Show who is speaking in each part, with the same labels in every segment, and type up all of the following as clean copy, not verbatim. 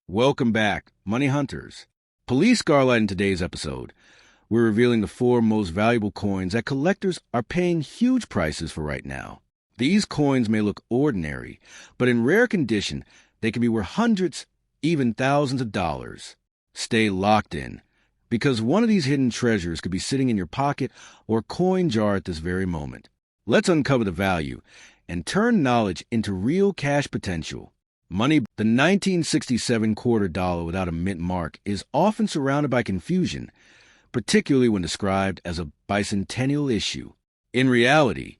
Speaker 1: Welcome back, Money Hunters. Police Scarlight in today's episode. We're revealing the four most valuable coins that collectors are paying huge prices for right now. These coins may look ordinary, but in rare condition, they can be worth hundreds, even thousands of dollars. Stay locked in, because one of these hidden treasures could be sitting in your pocket or coin jar at this very moment. Let's uncover the value and turn knowledge into real cash potential. Money, the 1967 quarter dollar without a mint mark, is often surrounded by confusion, particularly when described as a bicentennial issue. In reality,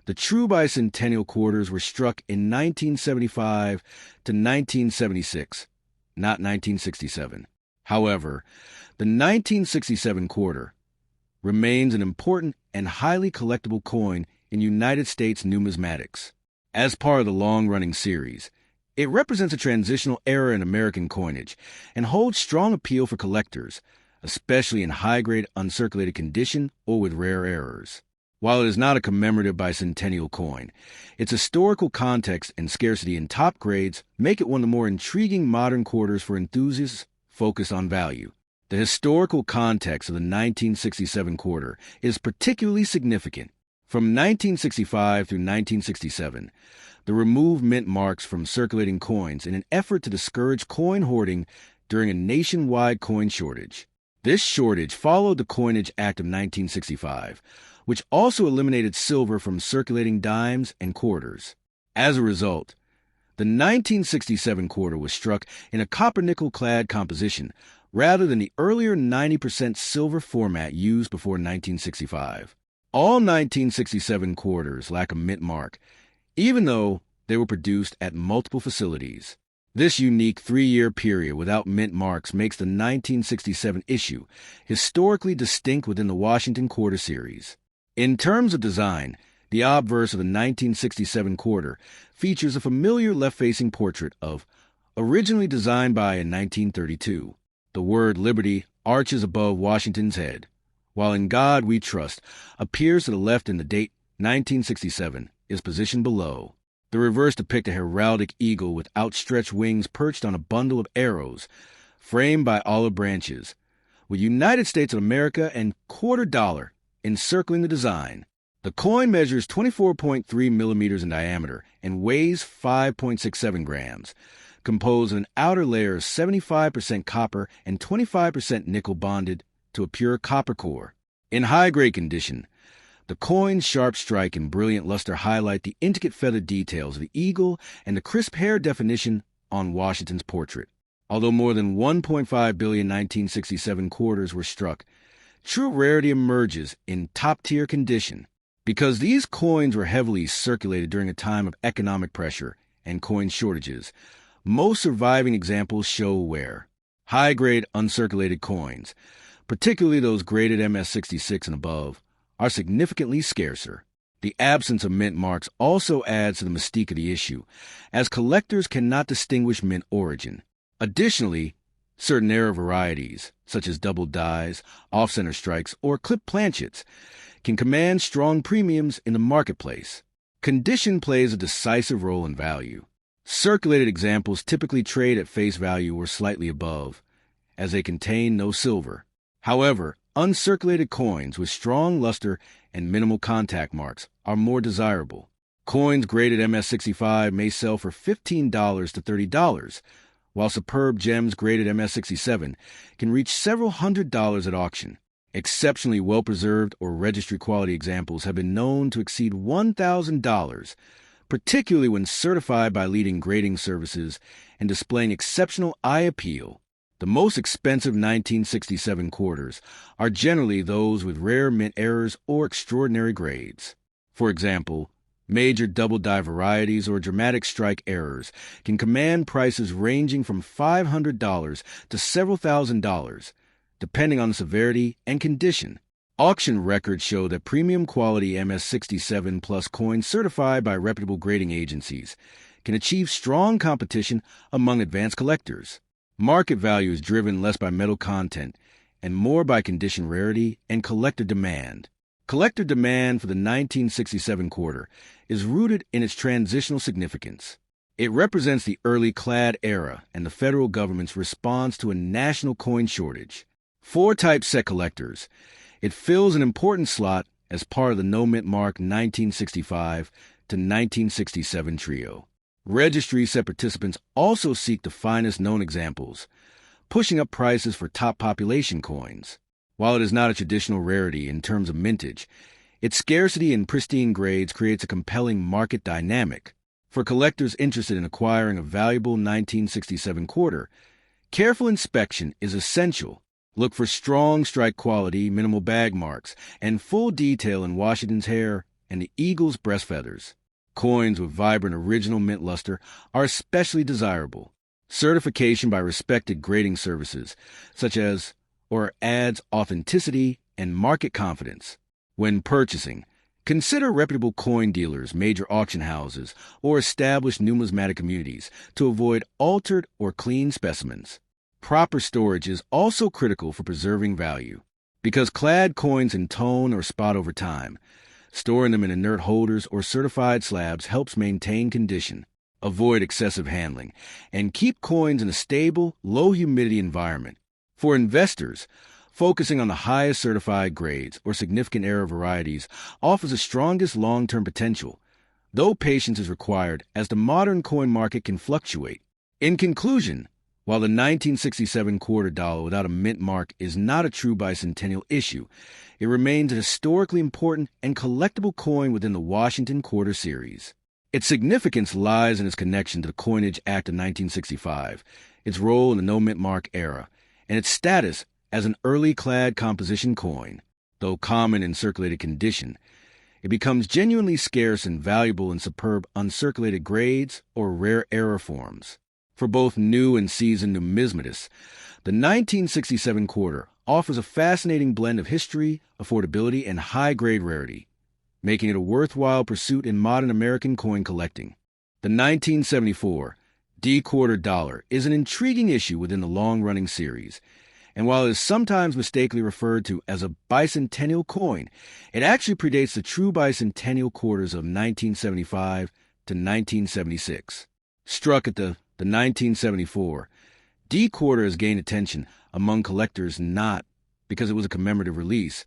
Speaker 1: the true bicentennial quarters were struck in 1975 to 1976, not 1967. However, the 1967 quarter remains an important and highly collectible coin in United States numismatics. As part of the long-running series, it represents a transitional era in American coinage and holds strong appeal for collectors, especially in high-grade uncirculated condition or with rare errors. While it is not a commemorative bicentennial coin, its historical context and scarcity in top grades make it one of the more intriguing modern quarters for enthusiasts focused on value. The historical context of the 1967 quarter is particularly significant. From 1965 through 1967, the removed mint marks from circulating coins in an effort to discourage coin hoarding during a nationwide coin shortage. This shortage followed the Coinage Act of 1965, which also eliminated silver from circulating dimes and quarters. As a result, the 1967 quarter was struck in a copper-nickel clad composition rather than the earlier 90% silver format used before 1965. All 1967 quarters lack a mint mark, even though they were produced at multiple facilities. This unique 3-year period without mint marks makes the 1967 issue historically distinct within the Washington Quarter series. In terms of design, the obverse of the 1967 quarter features a familiar left-facing portrait of, originally designed by in 1932. The word Liberty arches above Washington's head, while In God We Trust appears to the left and the date 1967 is positioned below. The reverse depicts a heraldic eagle with outstretched wings perched on a bundle of arrows, framed by olive branches, with United States of America and quarter dollar encircling the design. The coin measures 24.3 millimeters in diameter and weighs 5.67 grams, composed of an outer layer of 75% copper and 25% nickel bonded to a pure copper core. In high-grade condition, the coin's sharp strike and brilliant luster highlight the intricate feather details of the eagle and the crisp hair definition on Washington's portrait. Although more than 1.5 billion 1967 quarters were struck, true rarity emerges in top-tier condition. Because these coins were heavily circulated during a time of economic pressure and coin shortages, most surviving examples show wear. High-grade uncirculated coins, particularly those graded MS-66 and above, are significantly scarcer. The absence of mint marks also adds to the mystique of the issue, as collectors cannot distinguish mint origin. Additionally, certain error varieties, such as double dies, off-center strikes, or clip planchets, can command strong premiums in the marketplace. Condition plays a decisive role in value. Circulated examples typically trade at face value or slightly above, as they contain no silver. However, uncirculated coins with strong luster and minimal contact marks are more desirable. Coins graded MS-65 may sell for $15 to $30, while superb gems graded MS-67 can reach several $100s at auction. Exceptionally well-preserved or registry-quality examples have been known to exceed $1,000, particularly when certified by leading grading services and displaying exceptional eye appeal. The most expensive 1967 quarters are generally those with rare mint errors or extraordinary grades. For example, major double die varieties or dramatic strike errors can command prices ranging from $500 to several $1,000s, depending on the severity and condition. Auction records show that premium quality MS-67 plus coins certified by reputable grading agencies can achieve strong competition among advanced collectors. Market value is driven less by metal content and more by condition rarity and collector demand. Collector demand for the 1967 quarter is rooted in its transitional significance. It represents the early clad era and the federal government's response to a national coin shortage. 4 typeset collectors. It fills an important slot as part of the no mint mark 1965 to 1967 trio. Registry set participants also seek the finest known examples, pushing up prices for top population coins. While it is not a traditional rarity in terms of mintage, its scarcity in pristine grades creates a compelling market dynamic. For collectors interested in acquiring a valuable 1967 quarter, careful inspection is essential. Look for strong strike quality, minimal bag marks, and full detail in Washington's hair and the eagle's breast feathers. Coins with vibrant original mint luster are especially desirable. Certification by respected grading services, such as or adds authenticity and market confidence. When purchasing, consider reputable coin dealers, major auction houses, or established numismatic communities to avoid altered or clean specimens. Proper storage is also critical for preserving value. Because clad coins intone or spot over time, storing them in inert holders or certified slabs helps maintain condition, avoid excessive handling, and keep coins in a stable, low-humidity environment. For investors, focusing on the highest certified grades or significant error varieties offers the strongest long-term potential, though patience is required as the modern coin market can fluctuate. In conclusion, while the 1967 quarter dollar without a mint mark is not a true bicentennial issue, it remains an historically important and collectible coin within the Washington Quarter Series. Its significance lies in its connection to the Coinage Act of 1965, its role in the no-mint mark era, and its status as an early clad composition coin. Though common in circulated condition, it becomes genuinely scarce and valuable in superb uncirculated grades or rare error forms. For both new and seasoned numismatists, the 1967 quarter offers a fascinating blend of history, affordability, and high-grade rarity, making it a worthwhile pursuit in modern American coin collecting. The 1974 D-quarter dollar is an intriguing issue within the long-running series, and while it is sometimes mistakenly referred to as a bicentennial coin, it actually predates the true bicentennial quarters of 1975 to 1976. Struck at the 1974 D-quarter has gained attention among collectors not because it was a commemorative release,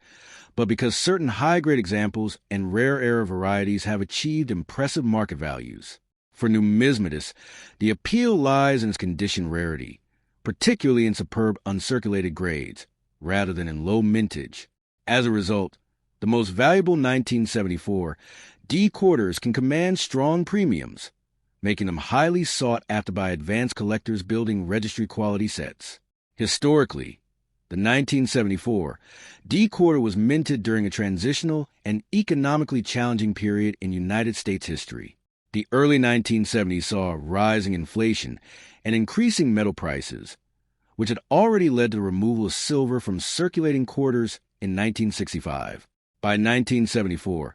Speaker 1: but because certain high-grade examples and rare error varieties have achieved impressive market values. For numismatists, the appeal lies in its condition rarity, particularly in superb uncirculated grades, rather than in low mintage. As a result, the most valuable 1974 D-quarters can command strong premiums, making them highly sought after by advanced collectors building registry-quality sets. Historically, the 1974 D-quarter was minted during a transitional and economically challenging period in United States history. The early 1970s saw rising inflation and increasing metal prices, which had already led to the removal of silver from circulating quarters in 1965. By 1974,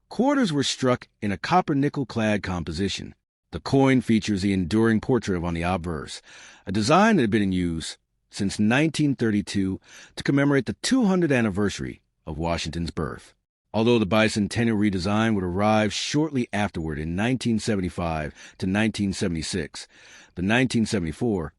Speaker 1: quarters were struck in a copper-nickel clad composition. The coin features the enduring portrait on the obverse, a design that had been in use since 1932 to commemorate the 200th anniversary of Washington's birth. Although the bicentennial redesign would arrive shortly afterward in 1975 to 1976, the 1974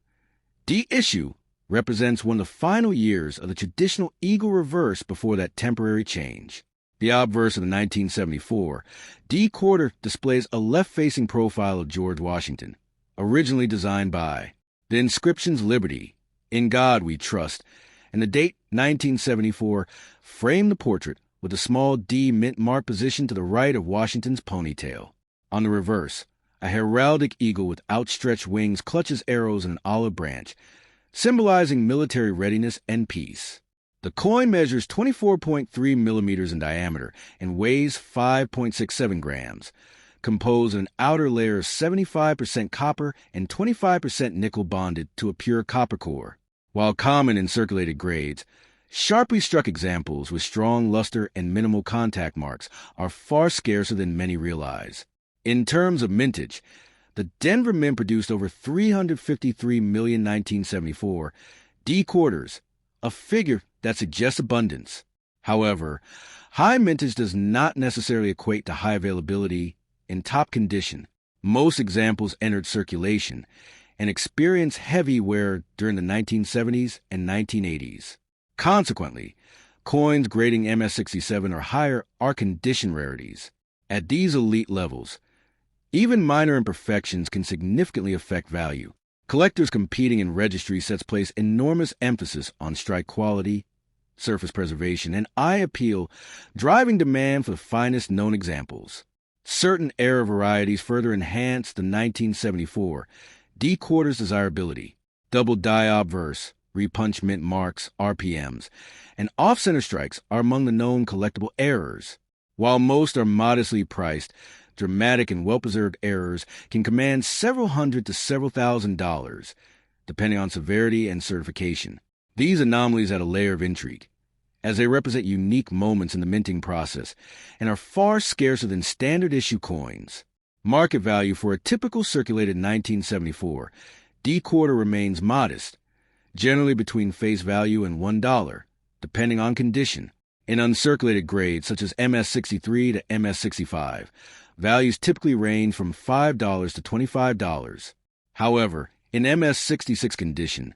Speaker 1: D-issue represents one of the final years of the traditional eagle reverse before that temporary change. The obverse of the 1974 D-quarter displays a left-facing profile of George Washington, originally designed by. The inscriptions Liberty, In God We Trust, and the date 1974 frame the portrait with a small D mint mark positioned to the right of Washington's ponytail. On the reverse, a heraldic eagle with outstretched wings clutches arrows in an olive branch, symbolizing military readiness and peace. The coin measures 24.3 millimeters in diameter and weighs 5.67 grams, composed of an outer layer of 75% copper and 25% nickel bonded to a pure copper core. While common in circulated grades, sharply struck examples with strong luster and minimal contact marks are far scarcer than many realize. In terms of mintage, the Denver Mint produced over 353 million 1974 D-quarters, a figure that suggests abundance. However, high mintage does not necessarily equate to high availability in top condition. Most examples entered circulation and experienced heavy wear during the 1970s and 1980s. Consequently, coins grading MS67 or higher are condition rarities. At these elite levels, even minor imperfections can significantly affect value. Collectors competing in registry sets place enormous emphasis on strike quality, surface preservation, and eye appeal, driving demand for the finest known examples. Certain era varieties further enhance the 1974 D-quarter's desirability. Double die obverse, repunch mint marks, RPMs, and off-center strikes are among the known collectible errors. While most are modestly priced, dramatic and well-preserved errors can command several hundred to several $1,000s, depending on severity and certification. These anomalies add a layer of intrigue, as they represent unique moments in the minting process and are far scarcer than standard issue coins. Market value for a typical circulated 1974 D-quarter remains modest, generally between face value and $1, depending on condition. In uncirculated grades such as MS63 to MS65, values typically range from $5 to $25. However, in MS66 condition,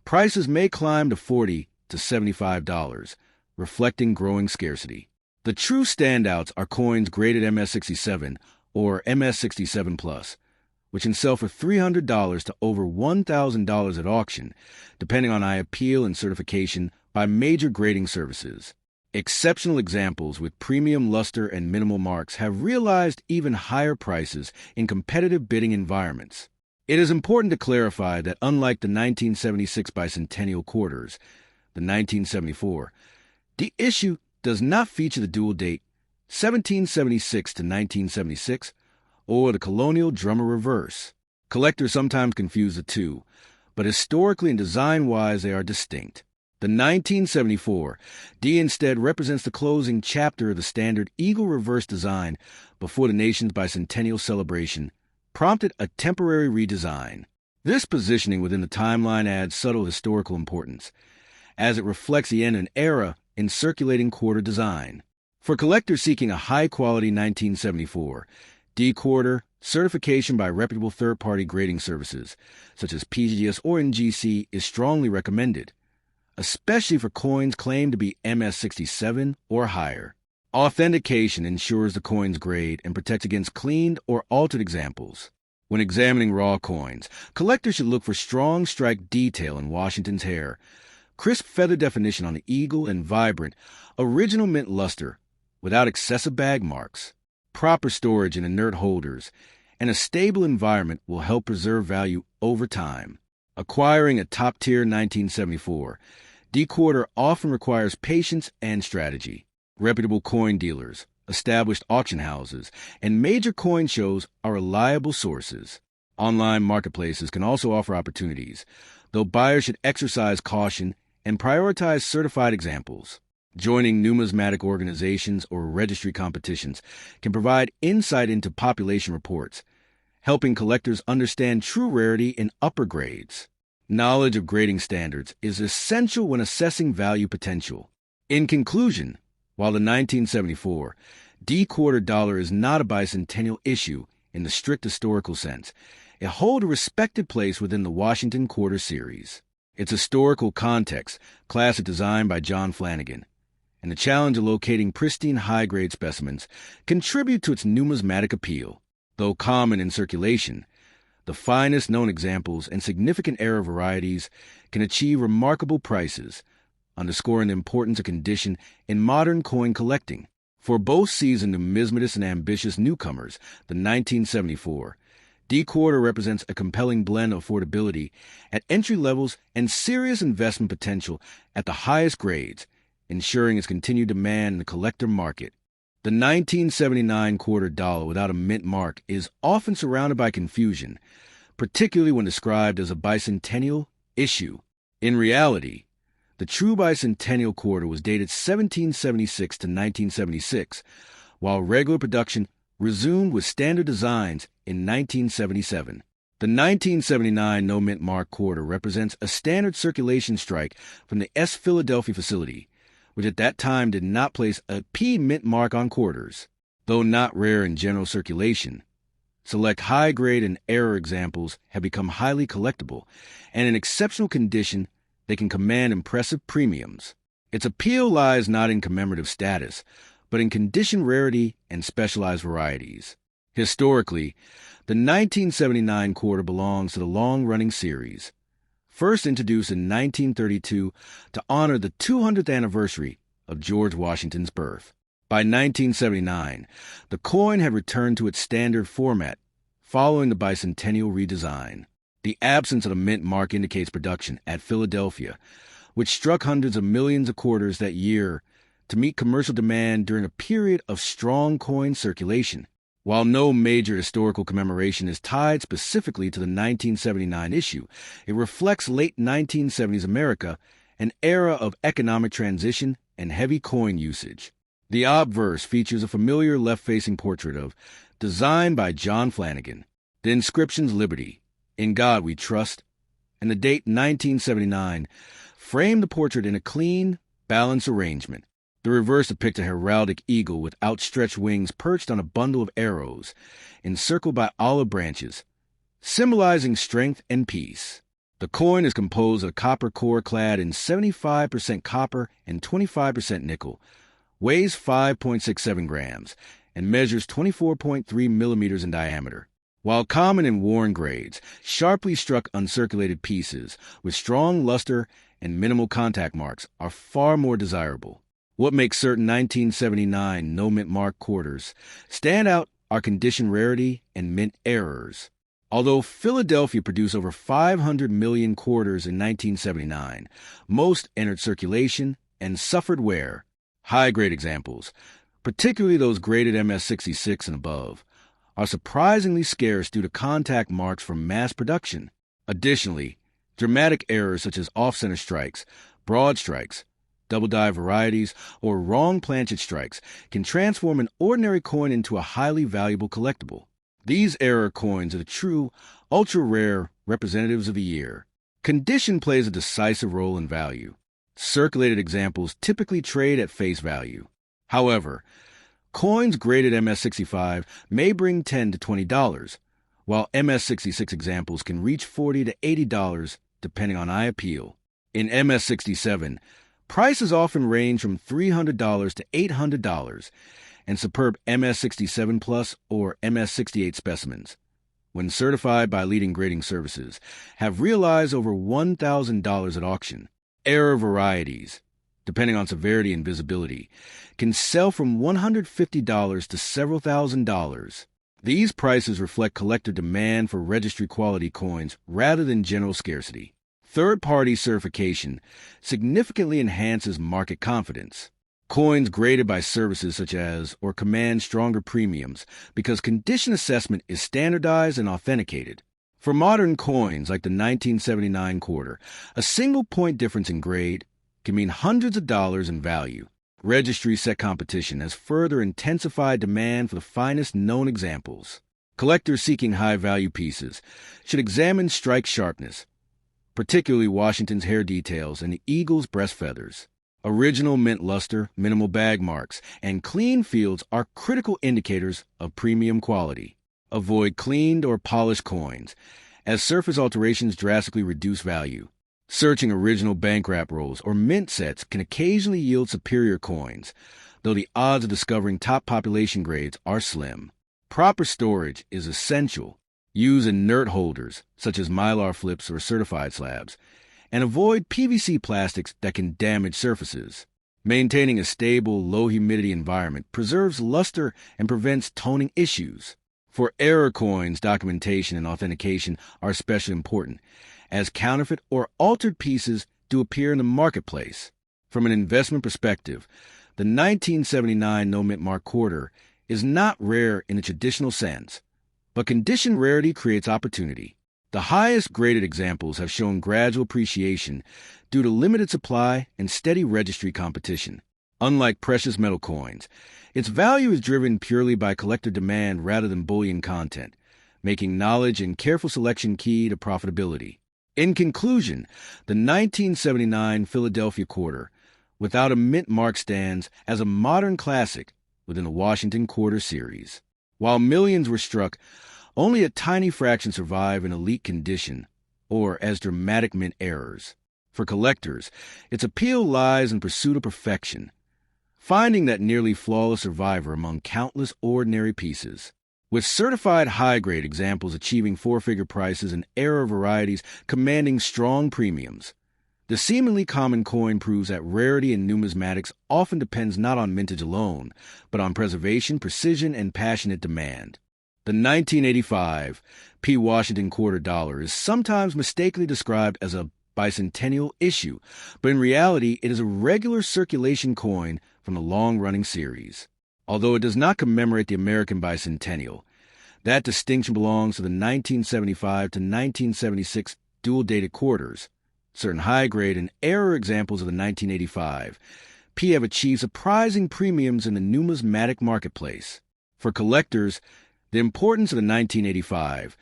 Speaker 1: prices may climb to $40 to $75, reflecting growing scarcity. The true standouts are coins graded MS67 or MS67 Plus, which can sell for $300 to over $1,000 at auction, depending on eye appeal and certification by major grading services. Exceptional examples with premium luster and minimal marks have realized even higher prices in competitive bidding environments. It is important to clarify that unlike the 1976 bicentennial quarters, the 1974, the issue does not feature the dual date 1776 to 1976 or the colonial drummer reverse. Collectors sometimes confuse the two, but historically and design-wise they are distinct. The 1974 D instead represents the closing chapter of the standard eagle reverse design before the nation's bicentennial celebration prompted a temporary redesign. This positioning within the timeline adds subtle historical importance, as it reflects the end of an era in circulating quarter design. For collectors seeking a high-quality 1974 D-quarter, certification by reputable third-party grading services, such as PGS or NGC, is strongly recommended, especially for coins claimed to be MS67 or higher. Authentication ensures the coin's grade and protects against cleaned or altered examples. When examining raw coins, collectors should look for strong strike detail in Washington's hair, crisp feather definition on the eagle, and vibrant, original mint luster without excessive bag marks. Proper storage in inert holders and a stable environment will help preserve value over time. Acquiring a top-tier 1974 D-quarter often requires patience and strategy. Reputable coin dealers, established auction houses, and major coin shows are reliable sources. Online marketplaces can also offer opportunities, though buyers should exercise caution and prioritize certified examples. Joining numismatic organizations or registry competitions can provide insight into population reports, helping collectors understand true rarity in upper grades. Knowledge of grading standards is essential when assessing value potential. In conclusion, while the 1974 D-quarter dollar is not a bicentennial issue in the strict historical sense, it holds a respected place within the Washington Quarter series. Its historical context, classic design by John Flanagan, and the challenge of locating pristine high-grade specimens contribute to its numismatic appeal. Though common in circulation, the finest known examples and significant era varieties can achieve remarkable prices, underscoring the importance of condition in modern coin collecting. For both seasoned numismatists and ambitious newcomers, the 1974 D-quarter represents a compelling blend of affordability at entry levels and serious investment potential at the highest grades, ensuring its continued demand in the collector market. The 1979 quarter dollar without a mint mark is often surrounded by confusion, particularly when described as a bicentennial issue. In reality, the true bicentennial quarter was dated 1776 to 1976, while regular production resumed with standard designs in 1977. The 1979 no mint mark quarter represents a standard circulation strike from the S. Philadelphia facility, which at that time did not place a P mint mark on quarters. Though not rare in general circulation, Select high-grade and error examples have become highly collectible, and in exceptional condition, they can command impressive premiums. Its appeal lies not in commemorative status, but in condition rarity and specialized varieties. Historically, the 1979 quarter belongs to the long-running series, first introduced in 1932 to honor the 200th anniversary of George Washington's birth. By 1979, the coin had returned to its standard format, following the bicentennial redesign. The absence of the mint mark indicates production at Philadelphia, which struck hundreds of millions of quarters that year to meet commercial demand during a period of strong coin circulation. While no major historical commemoration is tied specifically to the 1979 issue, it reflects late 1970s America, an era of economic transition and heavy coin usage. The obverse features a familiar left-facing portrait of, designed by John Flanagan. The inscriptions Liberty, In God We Trust, and the date 1979 frame the portrait in a clean, balanced arrangement. The reverse depicts a heraldic eagle with outstretched wings perched on a bundle of arrows, encircled by olive branches, symbolizing strength and peace. The coin is composed of a copper core clad in 75% copper and 25% nickel, weighs 5.67 grams, and measures 24.3 millimeters in diameter. While common in worn grades, sharply struck uncirculated pieces with strong luster and minimal contact marks are far more desirable. What makes certain 1979 no-mint mark quarters stand out are condition rarity and mint errors. Although Philadelphia produced over 500 million quarters in 1979, most entered circulation and suffered wear. High-grade examples, particularly those graded MS-66 and above, are surprisingly scarce due to contact marks from mass production. Additionally, dramatic errors such as off-center strikes, broad strikes, double-die varieties, or wrong planchet strikes can transform an ordinary coin into a highly valuable collectible. These error coins are the true, ultra-rare representatives of the year. Condition plays a decisive role in value. Circulated examples typically trade at face value. However, coins graded MS-65 may bring $10 to $20, while MS-66 examples can reach $40 to $80 depending on eye appeal. In MS-67, prices often range from $300 to $800, and superb MS-67 Plus or MS-68 specimens, when certified by leading grading services, have realized over $1,000 at auction. Error varieties, depending on severity and visibility, can sell from $150 to several $1,000s. These prices reflect collector demand for registry-quality coins rather than general scarcity. Third-party certification significantly enhances market confidence. Coins graded by services such as or command stronger premiums because condition assessment is standardized and authenticated. For modern coins like the 1979 quarter, a single point difference in grade can mean hundreds of dollars in value. Registry-set competition has further intensified demand for the finest known examples. Collectors seeking high-value pieces should examine strike sharpness, particularly Washington's hair details and the eagle's breast feathers. Original mint luster, minimal bag marks, and clean fields are critical indicators of premium quality. Avoid cleaned or polished coins, as surface alterations drastically reduce value. Searching original bank wrap rolls or mint sets can occasionally yield superior coins, though the odds of discovering top population grades are slim. Proper storage is essential. Use inert holders, such as Mylar flips or certified slabs, and avoid PVC plastics that can damage surfaces. Maintaining a stable, low-humidity environment preserves luster and prevents toning issues. For error coins, documentation and authentication are especially important, as counterfeit or altered pieces do appear in the marketplace. From an investment perspective, the 1979 no-mint mark quarter is not rare in the traditional sense, but condition rarity creates opportunity. The highest graded examples have shown gradual appreciation due to limited supply and steady registry competition. Unlike precious metal coins, its value is driven purely by collector demand rather than bullion content, making knowledge and careful selection key to profitability. In conclusion, the 1979 Philadelphia quarter, without a mint mark, stands as a modern classic within the Washington Quarter series. While millions were struck, Only a tiny fraction survive in elite condition or as dramatic mint errors. For collectors, its appeal lies in pursuit of perfection, finding that nearly flawless survivor among countless ordinary pieces. With certified high-grade examples achieving four-figure prices and error varieties commanding strong premiums, the seemingly common coin proves that rarity in numismatics often depends not on mintage alone, but on preservation, precision, and passionate demand. The 1985 P. Washington quarter dollar is sometimes mistakenly described as a bicentennial issue, but in reality it is a regular circulation coin from the long-running series. Although it does not commemorate the American bicentennial, that distinction belongs to the 1975 to 1976 dual-dated quarters. Certain high-grade and error examples of the 1985 P have achieved surprising premiums in the numismatic marketplace. For collectors, the importance of the 1985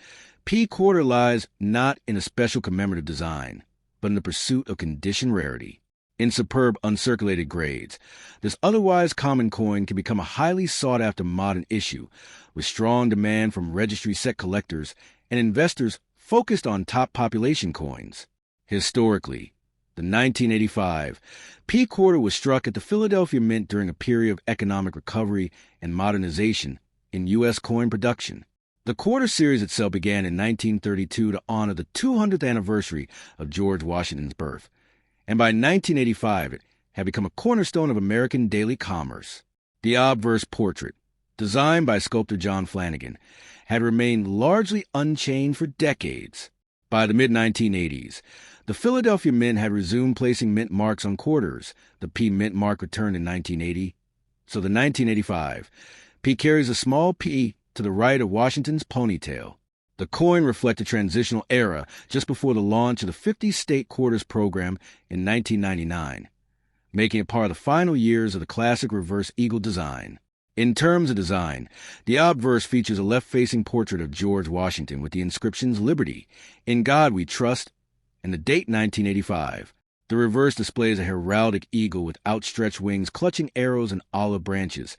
Speaker 1: P quarter lies not in a special commemorative design, but in the pursuit of condition rarity. In superb uncirculated grades, this otherwise common coin can become a highly sought-after modern issue, with strong demand from registry set collectors and investors focused on top population coins. Historically, the 1985 P quarter was struck at the Philadelphia Mint during a period of economic recovery and modernization in U.S. coin production. The quarter series itself began in 1932 to honor the 200th anniversary of George Washington's birth, and by 1985 it had become a cornerstone of American daily commerce. The obverse portrait, designed by sculptor John Flanagan, had remained largely unchanged for decades. By the mid-1980s, the Philadelphia Mint had resumed placing mint marks on quarters. The P mint mark returned in 1980, so the 1985 P carries a small P to the right of Washington's ponytail. The coin reflects a transitional era just before the launch of the 50-state quarters program in 1999, making it part of the final years of the classic reverse eagle design. In terms of design, the obverse features a left-facing portrait of George Washington with the inscriptions "Liberty," "In God We Trust," and the date 1985. The reverse displays a heraldic eagle with outstretched wings clutching arrows and olive branches,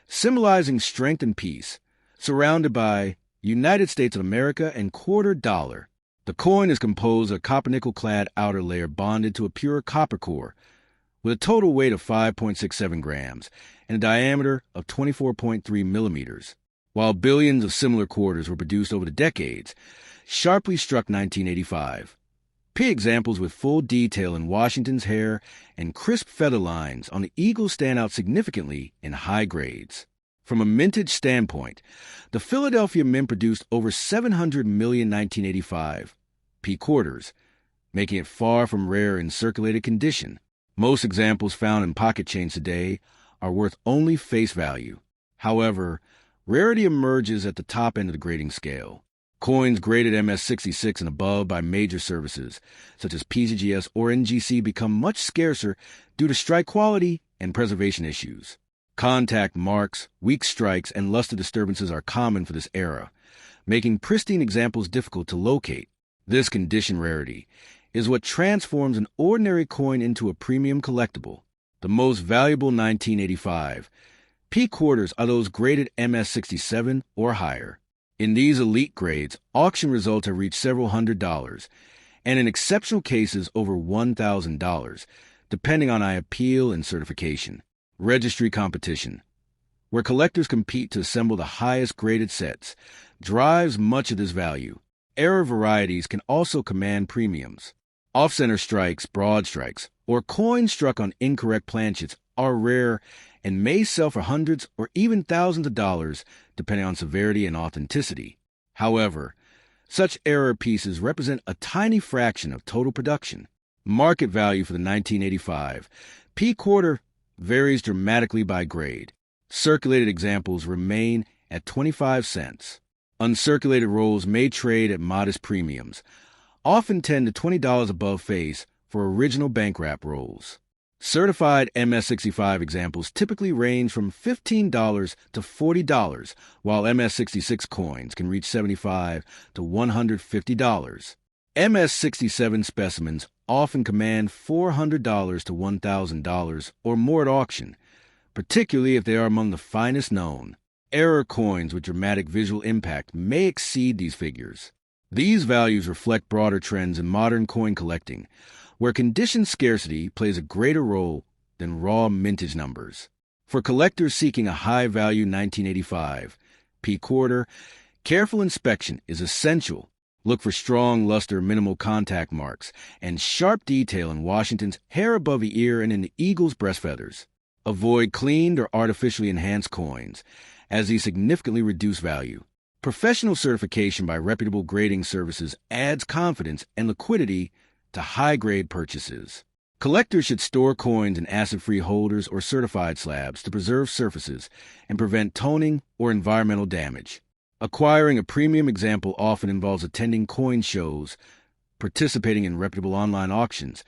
Speaker 1: symbolizing strength and peace, surrounded by United States of America and quarter dollar. The coin is composed of a copper-nickel clad outer layer bonded to a pure copper core, with a total weight of 5.67 grams and a diameter of 24.3 millimeters. While billions of similar quarters were produced over the decades, sharply struck 1985. P examples with full detail in Washington's hair and crisp feather lines on the eagle stand out significantly in high grades. From a mintage standpoint, the Philadelphia Mint produced over 700 million 1985 P quarters, making it far from rare in circulated condition. Most examples found in pocket chains today are worth only face value. However, rarity emerges at the top end of the grading scale. Coins graded MS-66 and above by major services, such as PCGS or NGC, become much scarcer due to strike quality and preservation issues. Contact marks, weak strikes, and luster disturbances are common for this era, making pristine examples difficult to locate. This condition rarity is what transforms an ordinary coin into a premium collectible. The most valuable 1985 P quarters are those graded MS-67 or higher. In these elite grades, auction results have reached several $100s, and in exceptional cases over $1,000, depending on appeal and certification. Registry competition, where collectors compete to assemble the highest graded sets, drives much of this value. Error varieties can also command premiums. Off-center strikes, broad strikes, or coins struck on incorrect planchets are rare and may sell for hundreds or even thousands of dollars, depending on severity and authenticity. However, such error pieces represent a tiny fraction of total production. Market value for the 1985 P quarter varies dramatically by grade. Circulated examples remain at 25 cents. Uncirculated rolls may trade at modest premiums, often $10 to $20 above face for original bank wrap rolls. Certified MS-65 examples typically range from $15 to $40, while MS-66 coins can reach $75 to $150. MS-67 specimens often command $400 to $1,000 or more at auction, particularly if they are among the finest known. Error coins with dramatic visual impact may exceed these figures. These values reflect broader trends in modern coin collecting, where conditioned scarcity plays a greater role than raw mintage numbers. For collectors seeking a high-value 1985 P quarter, careful inspection is essential. Look for strong luster minimal contact marks and sharp detail in Washington's hair above the ear and in the eagle's breast feathers. Avoid cleaned or artificially enhanced coins, as these significantly reduce value. Professional certification by reputable grading services adds confidence and liquidity to high-grade purchases. Collectors should store coins in acid-free holders or certified slabs to preserve surfaces and prevent toning or environmental damage. Acquiring a premium example often involves attending coin shows, participating in reputable online auctions,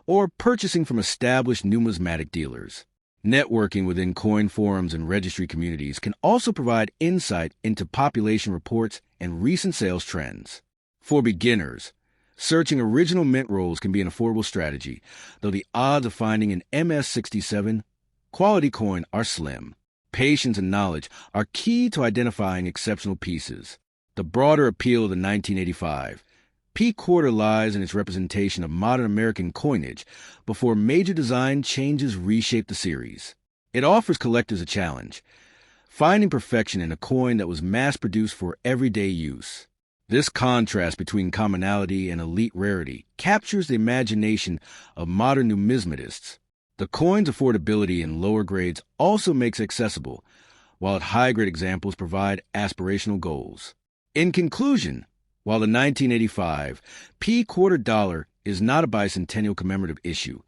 Speaker 1: or purchasing from established numismatic dealers. Networking within coin forums and registry communities can also provide insight into population reports and recent sales trends. For beginners, searching original mint rolls can be an affordable strategy, though the odds of finding an MS-67 quality coin are slim. Patience and knowledge are key to identifying exceptional pieces. The broader appeal of the 1985 P quarter lies in its representation of modern American coinage before major design changes reshaped the series. It offers collectors a challenge, finding perfection in a coin that was mass-produced for everyday use. This contrast between commonality and elite rarity captures the imagination of modern numismatists. The coin's affordability in lower grades also makes it accessible, while high-grade examples provide aspirational goals. In conclusion, while the 1985 P quarter dollar is not a bicentennial commemorative issue,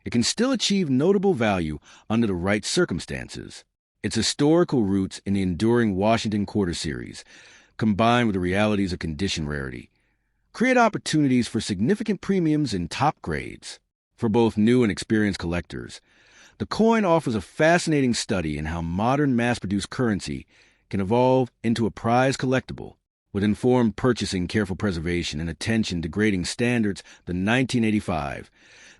Speaker 1: it can still achieve notable value under the right circumstances. Its historical roots in the enduring Washington quarter series, combined with the realities of condition rarity, create opportunities for significant premiums in top grades. For both new and experienced collectors, the coin offers a fascinating study in how modern mass-produced currency can evolve into a prized collectible. With informed purchasing, careful preservation, and attention to grading standards, the 1985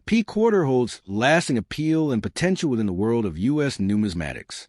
Speaker 1: P quarter holds lasting appeal and potential within the world of U.S. numismatics.